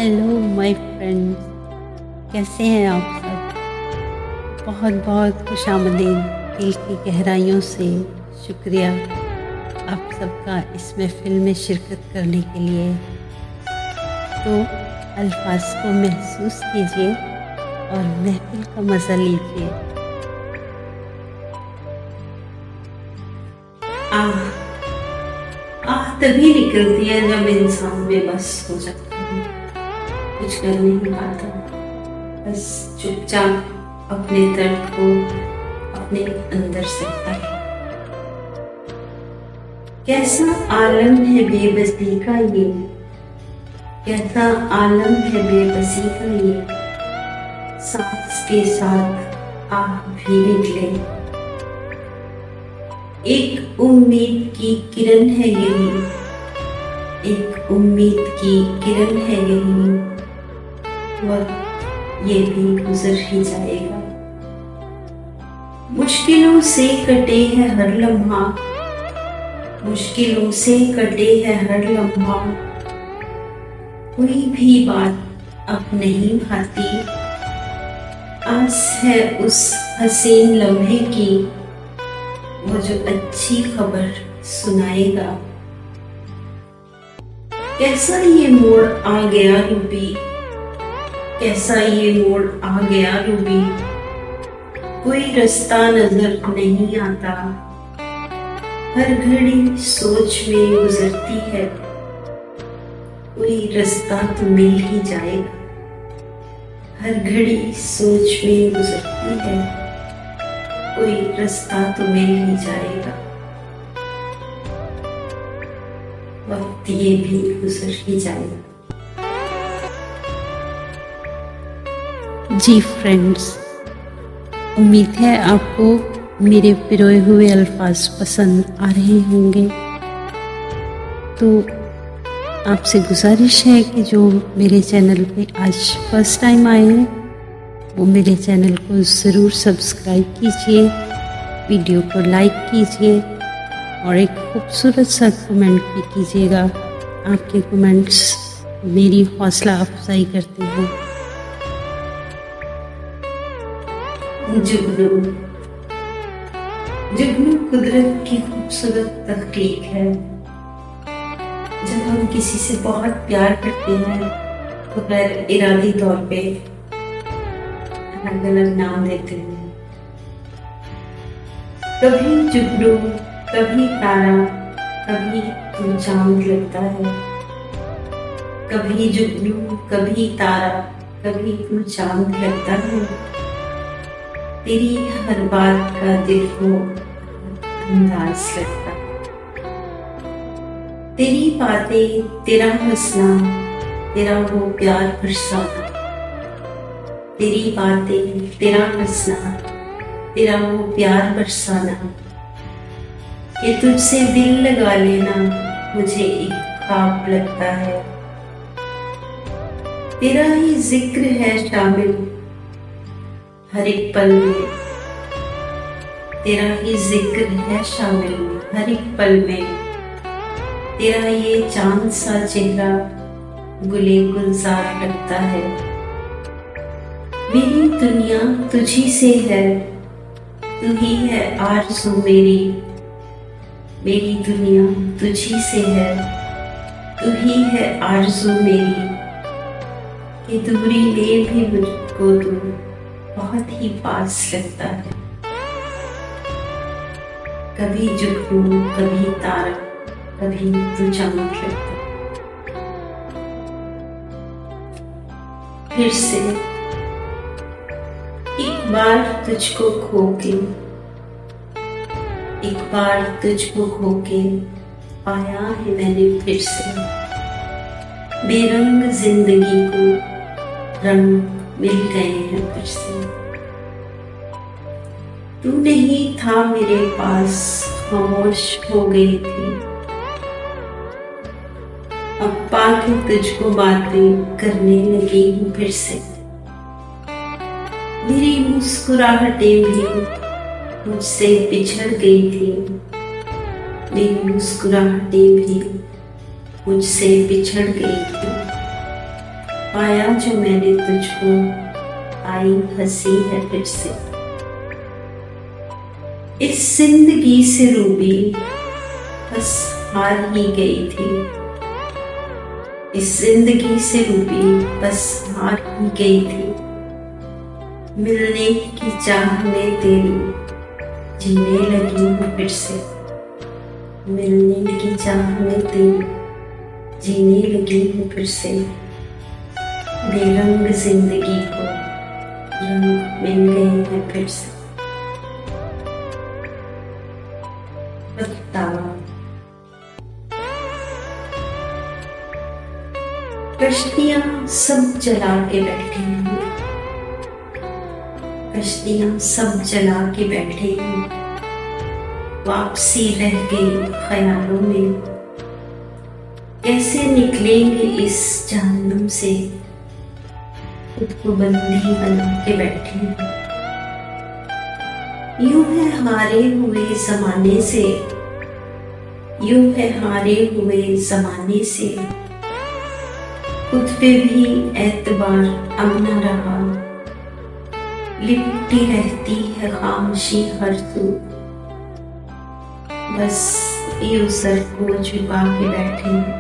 Hello my friends, कैसे हैं आप सब। बहुत बहुत खुशामदीद। दिल की गहराइयों से शुक्रिया आप सबका इस महफिल में शिरकत करने के लिए। तो अल्फाज को महसूस कीजिए और महफिल का मज़ा लीजिए। आह आह तभी निकलती है जब इंसान बेबस हो जाता है, कुछ कर नहीं पाता, बस चुपचाप अपने दर्द को अपने अंदर सहता है। कैसा आलम है बेबसी का ये, कैसा आलम है बेबसी का ये, सांस के साथ आह भी निकले। एक उम्मीद की किरण है यही, एक उम्मीद की किरण है यही, वक्त ये भी गुजर ही जाएगा। मुश्किलों से कटे है हर लम्हा, मुश्किलों से कटे है हर लम्हा, कोई भी बात अब नहीं भाती, आस है उस हसीन लम्हे की, वो जो अच्छी खबर सुनाएगा। कैसा ये मोड़ आ गया रूबी, कैसा ये मोड़ आ गया रूबी, कोई रास्ता नजर नहीं आता, हर घड़ी सोच में गुजरती है, कोई रास्ता तो मिल ही जाएगा। हर घड़ी सोच में गुजरती है, कोई रास्ता तो मिल ही जाएगा, वक्त ये भी गुजर ही जाएगा। जी फ्रेंड्स, उम्मीद है आपको मेरे पिरोए हुए अल्फाज पसंद आ रहे होंगे। तो आपसे गुजारिश है कि जो मेरे चैनल पे आज फर्स्ट टाइम आए हैं वो मेरे चैनल को ज़रूर सब्सक्राइब कीजिए, वीडियो को लाइक कीजिए और एक खूबसूरत सा कमेंट भी कीजिएगा। आपके कमेंट्स मेरी हौसला अफजाई करते हैं। जुगनू जुगनू कुदरत की खूबसूरत तख्लीक है। जब हम किसी से बहुत प्यार करते हैं तो गैर इरादी तौर पे अलग अलग नाम देते हैं। कभी जुगनू, कभी तारा, कभी तू चांद लगता है। कभी जुगनू, कभी तारा, कभी तू चांद लगता है। तेरी हर बात का दिल को अंदाज लगता है। तेरी बातें, तेरा हंसना, तेरा वो प्यार बरसाना। तेरी बातें, तेरा हंसना, तेरा वो प्यार बरसाना, ये तुझसे दिल लगा लेना मुझे एक ख्वाब लगता है। तेरा ही जिक्र है शामिल हर एक पल में, तेरा ही जिक्र है शामिल हर एक पल में। तेरा ये चांद सा चेहरा गुले गुलजार लगता है। मेरी दुनिया तुझी से है, तू ही है आरज़ू मेरी। मेरी दुनिया तुझी से है, तू ही है आरज़ू मेरी, कि दूरी में भी मुझको तू बहुत ही पास लगता है। कभी जुगनू, कभी तारा, कभी तू चांद लगता है। फिर से एक बार तुझको खो के, एक बार तुझको खो के पाया है मैंने फिर से। बेरंग जिंदगी को रंग मिल गए हैं फिर से। तू नहीं था मेरे पास, खामोश हो गई थी। अब पाके तुझको बातें करने लगी हूँ फिर से। मेरी मुस्कुराहटें भी मुझसे बिछड़ गई थी। मेरी मुस्कुराहटें भी मुझसे बिछड़ गई थी। पाया जो मैंने तुझको, आई हंसी है फिर से। इस जिंदगी से रूबी बस हार ही गई थी। इस जिंदगी से रूबी बस हार ही गई थी। मिलने की चाह में तेरी जीने लगी हूँ फिर से। मिलने की चाह में तेरी जीने लगी हूँ फिर से। बेरंग जिंदगी को रंग मिल गए हैं फिर से। बतावा। कश्तियां सब जला के बैठे हैं। कश्तियां सब जला के बैठे हैं। वापसी रह गई ख्यालों में। कैसे निकलेंगे इस जहन्नुम से, खुद को बंदी बना के बैठे हैं। यूं है हारे हुए जमाने से, यूं है हारे हुए जमाने से। खुद पे भी एतबार अब न रहा। लिपटी रहती है खामोशी हर सू। बस यूं सर को झुका के बैठे हैं।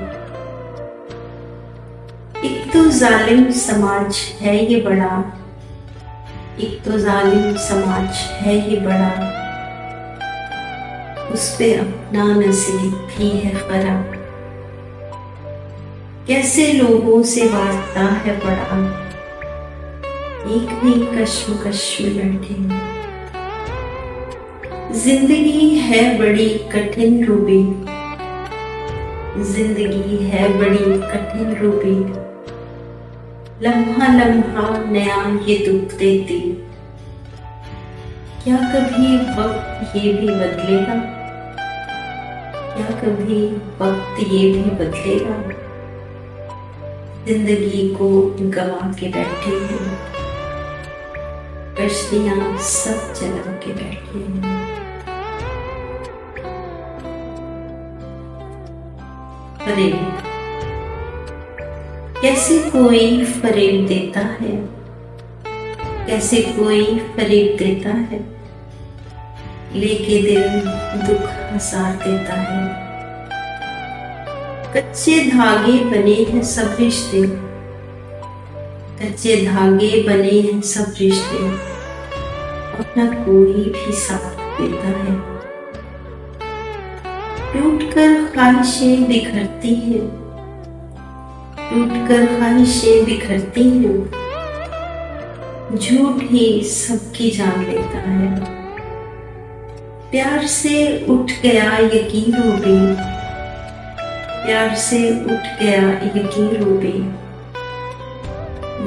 एक तो जालिम समाज है ये बड़ा, एक तो जालिम समाज है ये बड़ा। उस पे अपना नसीब भी है खराब। कैसे लोगों से वास्ता है बड़ा, एक नहीं कश्मकश में बैठे हैं। जिंदगी है बड़ी कठिन रूबी, जिंदगी है बड़ी कठिन रूबी। लम्हा लम्हा नया ये दुख देती। क्या कभी वक्त ये भी बदलेगा, क्या कभी वक्त ये भी बदलेगा। जिंदगी को गवा के बैठे हैं। कश्तियां सब जला के बैठे हैं। फरेब। कैसे कोई फरेब देता है, कैसे कोई फरेब देता है। लेके दिल दुख हजार देता है। कच्चे धागे बने हैं सब रिश्ते, कच्चे धागे बने हैं सब रिश्ते। अपना कोई भी साथ देता है। टूटकर ख्वाहिशें बिखरती हैं, टूटकर ख्वाहिशें बिखरती हैं। झूठ ही सबकी जान लेता है। प्यार से उठ गया यकीन रूबी, प्यार से उठ गया यकीन रूबी।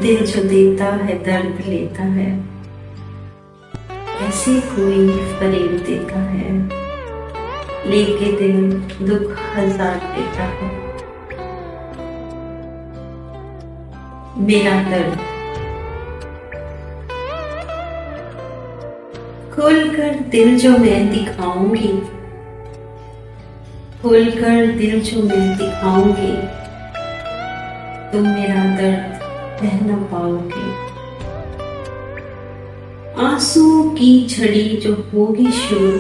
दिल जो देता है दर्द लेता है। कैसे कोई फरेब देता है, लेके दिल दुख हजार देता है। मेरा दर्द। खोलकर दिल जो मैं दिखाऊंगी, खोलकर दिल जो मैं दिखाऊंगी। तुम मेरा दर्द कह न पाओगे। आंसुओं की झड़ी जो होगी शुरू,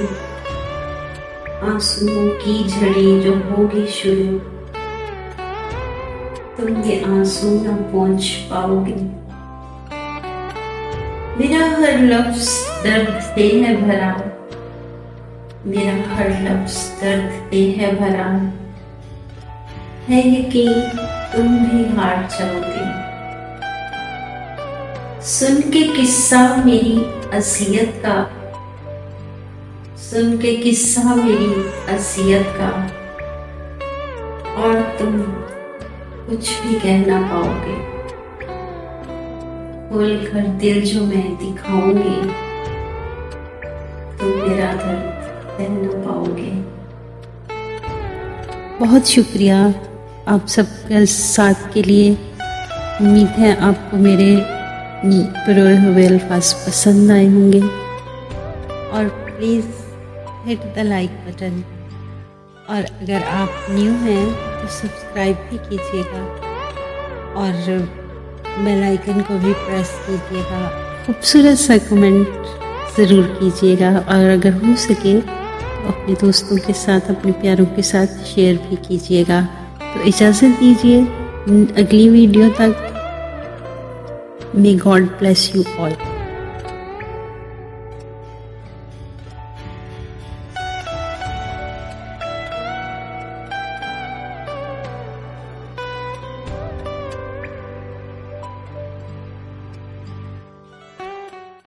आंसुओं की झड़ी जो होगी शुरू। तुम ये आंसू न पहुंच पाओगे। मेरा हर लफ्ज दर्द से है भरा, मेरा हर लफ्ज दर्द से है भरा। है यकीन तुम भी हार जाओगे। सुन के किस्सा मेरी असियत का, सुन के किस्सा मेरी असियत का। और तुम कुछ भी कह ना पाओगे। खोलकर दिल जो मैं दिखाऊंगी, तुम मेरा दर्द कह ना पाओगे। बहुत शुक्रिया आप सबका साथ के लिए। उम्मीद है आपको मेरे पिरोए हुए अल्फाज पसंद आए होंगे। और please hit the like button. और अगर आप न्यू हैं तो सब्सक्राइब भी कीजिएगा। और बेल आइकन को भी प्रेस कीजिएगा। खूबसूरत सा कमेंट ज़रूर कीजिएगा और अगर हो सके तो अपने दोस्तों के साथ, अपने प्यारों के साथ शेयर भी कीजिएगा। तो इजाज़त दीजिए अगली वीडियो तक। May God bless you all.